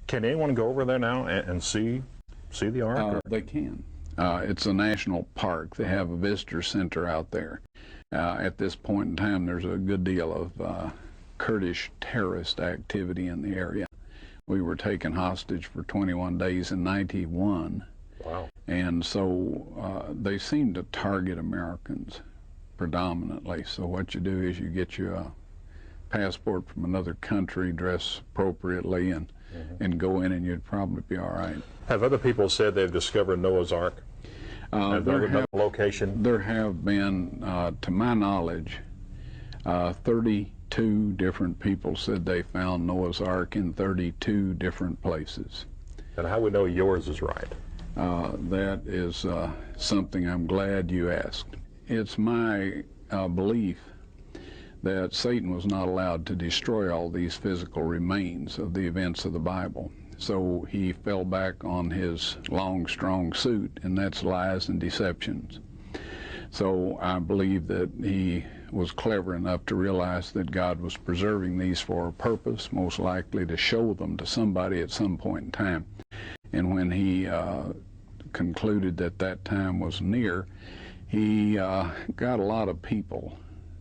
Can anyone go over there now and see the Ark? They can. It's a national park. They have a visitor center out there. At this point in time, there's a good deal of Kurdish terrorist activity in the area. We were taken hostage for 21 days in '91. Wow. And so they seem to target Americans predominantly. So what you do is you get you a passport from another country, dress appropriately, and go in, and you'd probably be all right. Have other people said they've discovered Noah's Ark? Location? There have been, to my knowledge, 32 different people said they found Noah's Ark in 32 different places. And how we know yours is right? That is something I'm glad you asked. It's my belief that Satan was not allowed to destroy all these physical remains of the events of the Bible. So he fell back on his long, strong suit, and that's lies and deceptions. So I believe that he was clever enough to realize that God was preserving these for a purpose, most likely to show them to somebody at some point in time. And when he concluded that that time was near, he got a lot of people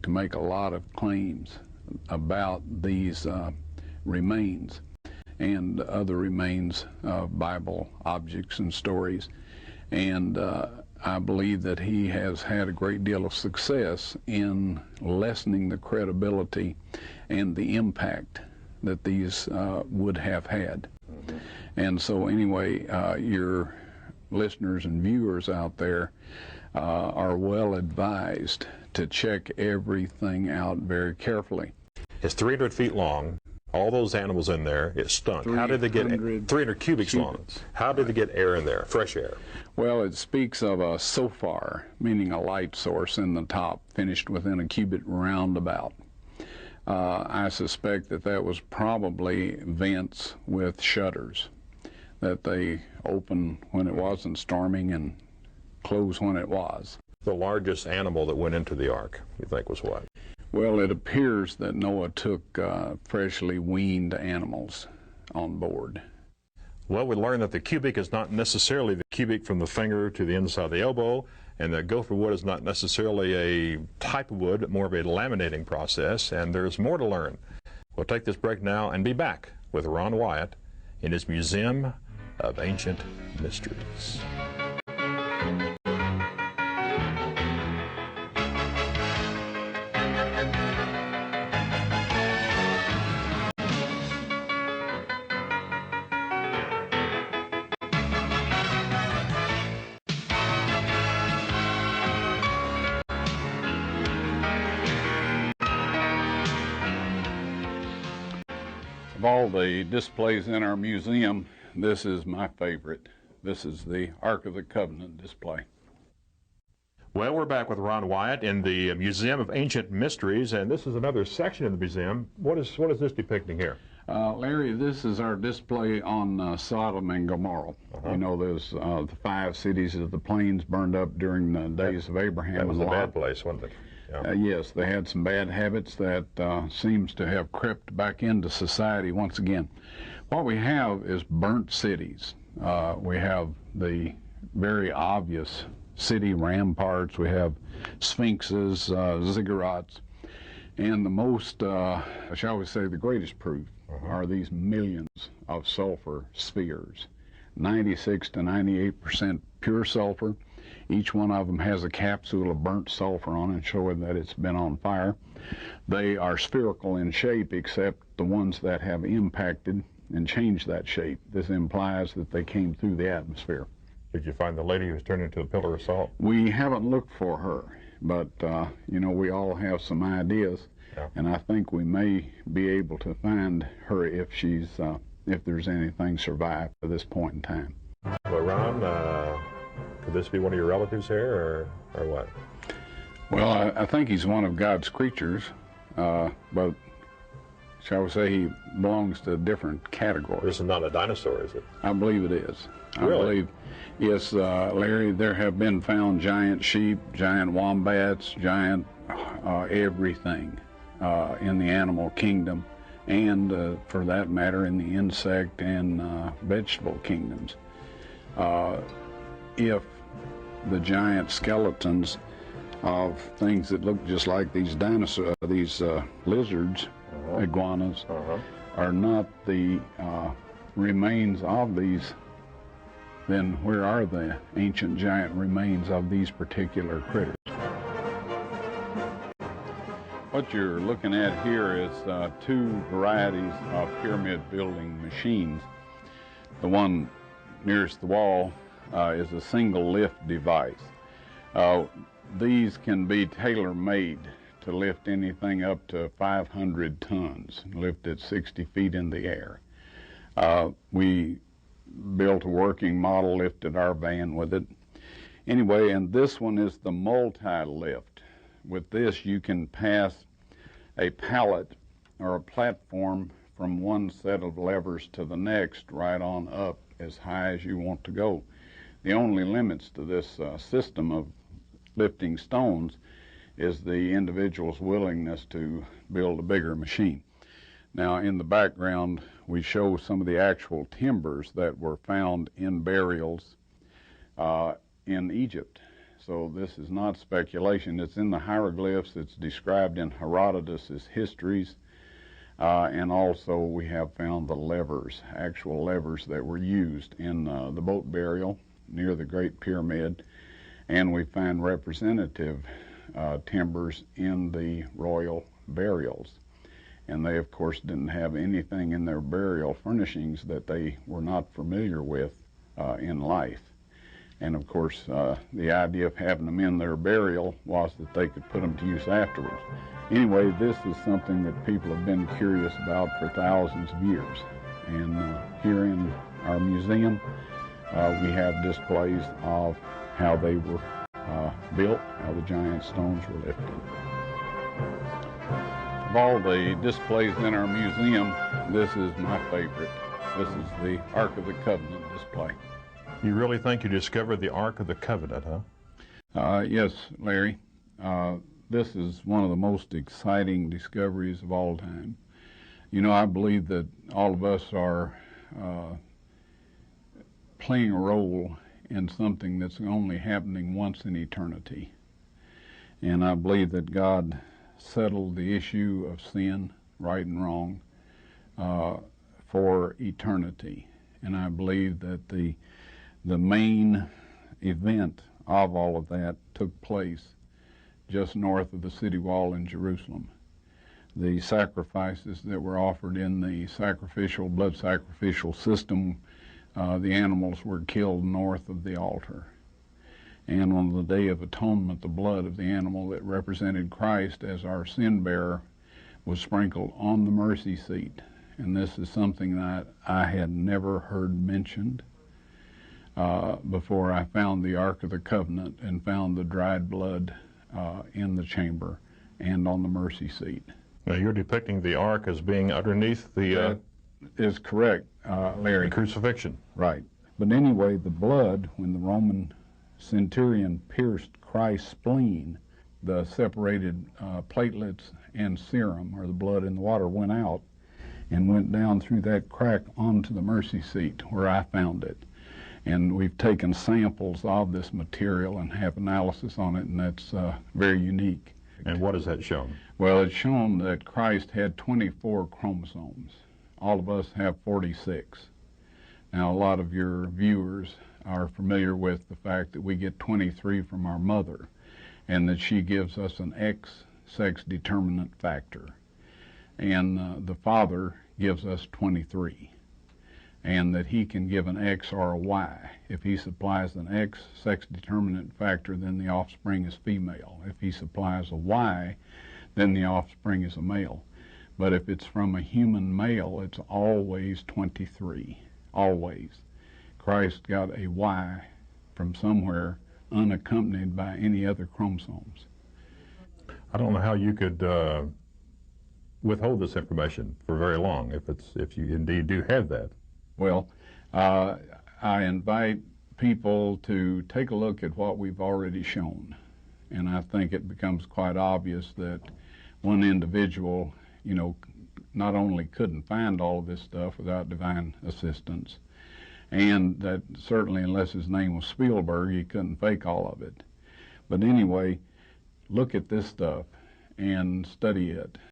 to make a lot of claims about these remains and other remains of Bible objects and stories. And I believe that he has had a great deal of success in lessening the credibility and the impact that these would have had. And so anyway, your listeners and viewers out there are well advised to check everything out very carefully. It's 300 feet long. All those animals in there, it stunk. How did they get 300 cubics long? How did they get air in there, fresh air? Well, it speaks of a sofar, meaning a light source in the top, finished within a cubit roundabout. I suspect that that was probably vents with shutters, that they open when it wasn't storming and close when it was. The largest animal that went into the Ark, you think, was what? Well, it appears that Noah took freshly weaned animals on board. Well, we learned that the cubic is not necessarily the cubic from the finger to the inside of the elbow, and that gopher wood is not necessarily a type of wood, but more of a laminating process, and there's more to learn. We'll take this break now and be back with Ron WYATT in his Museum of Ancient Mysteries. Of all the displays in our museum, this is my favorite. This is the Ark of the Covenant display. Well, we're back with Ron WYATT in the Museum of Ancient Mysteries, and this is another section of the museum. What is this depicting here? Larry, this is our display on Sodom and Gomorrah. You know, there's the 5 cities of the plains burned up during the days of Abraham. That was and a Lot. bad place, wasn't it? Yeah. Yes, they had some bad habits that seems to have crept back into society once again. What we have is burnt cities. We have the very obvious city ramparts. We have sphinxes, ziggurats, and the most, shall we say, the greatest proof are these millions of sulfur spheres. 96 to 98% pure sulfur. Each one of them has a capsule of burnt sulfur on it, showing that it's been on fire. They are spherical in shape, except the ones that have impacted and changed that shape. This implies that they came through the atmosphere. Did you find the lady who was turned into a pillar of salt? We haven't looked for her, but you know, we all have some ideas, and I think we may be able to find her if she's if there's anything survived at this point in time. Well, Ron, could this be one of your relatives here, or what? Well, I think he's one of God's creatures, but shall we say he belongs to a different category. This is not a dinosaur, is it? I believe it is. Really? I believe, yes, Larry, there have been found giant sheep, giant wombats, giant everything in the animal kingdom and for that matter in the insect and vegetable kingdoms. If the giant skeletons of things that look just like these dinosaurs, these lizards, iguanas, are not the remains of these, then where are the ancient giant remains of these particular critters? What you're looking at here is two varieties of pyramid building machines. The one nearest the wall is a single lift device. These can be tailor-made to lift anything up to 500 tons, lift at 60 feet in the air. We built a working model, lifted our van with it. Anyway, and this one is the multi-lift. With this, you can pass a pallet or a platform from one set of levers to the next, right on up as high as you want to go. The only limits to this system of lifting stones is the individual's willingness to build a bigger machine. Now, in the background, we show some of the actual timbers that were found in burials in Egypt. So this is not speculation. It's in the hieroglyphs. It's described in Herodotus's histories. And also we have found the levers, actual levers that were used in the boat burial near the Great Pyramid. And we find representative timbers in the royal burials. And they, of course, didn't have anything in their burial furnishings that they were not familiar with in life. And, of course, the idea of having them in their burial was that they could put them to use afterwards. Anyway, this is something that people have been curious about for thousands of years. And here in our museum, we have displays of how they were built, how the giant stones were lifted. Of all the displays in our museum, this is my favorite. This is the Ark of the Covenant display. You really think you discovered the Ark of the Covenant, huh? Yes, Larry. This is one of the most exciting discoveries of all time. You know, I believe that all of us are playing a role in something that's only happening once in eternity. And I believe that God settled the issue of sin, right and wrong, for eternity. And I believe that the main event of all of that took place just north of the city wall in Jerusalem. The sacrifices that were offered in the blood sacrificial system, the animals were killed north of the altar. And on the Day of Atonement, the blood of the animal that represented Christ as our sin bearer was sprinkled on the mercy seat. And this is something that I had never heard mentioned before I found the Ark of the Covenant and found the dried blood in the chamber and on the mercy seat. Now, you're depicting the Ark as being underneath the... That is correct, Larry. The crucifixion. Right. But anyway, the blood, when the Roman centurion pierced Christ's spleen, the separated platelets and serum, or the blood in the water, went out and went down through that crack onto the mercy seat where I found it. And we've taken samples of this material and have analysis on it, and that's very unique. And what has that shown? Well, it's shown that Christ had 24 chromosomes. All of us have 46. Now, a lot of your viewers are familiar with the fact that we get 23 from our mother, and that she gives us an X sex determinant factor. And the father gives us 23. And that he can give an X or a Y. If he supplies an X sex determinant factor, then the offspring is female. If he supplies a Y, then the offspring is a male. But if it's from a human male, it's always 23, always. Christ got a Y from somewhere unaccompanied by any other chromosomes. I don't know how you could withhold this information for very long if you indeed do have that. Well, I invite people to take a look at what we've already shown. And I think it becomes quite obvious that one individual, not only couldn't find all of this stuff without divine assistance, and that certainly unless his name was Spielberg, he couldn't fake all of it. But anyway, look at this stuff and study it.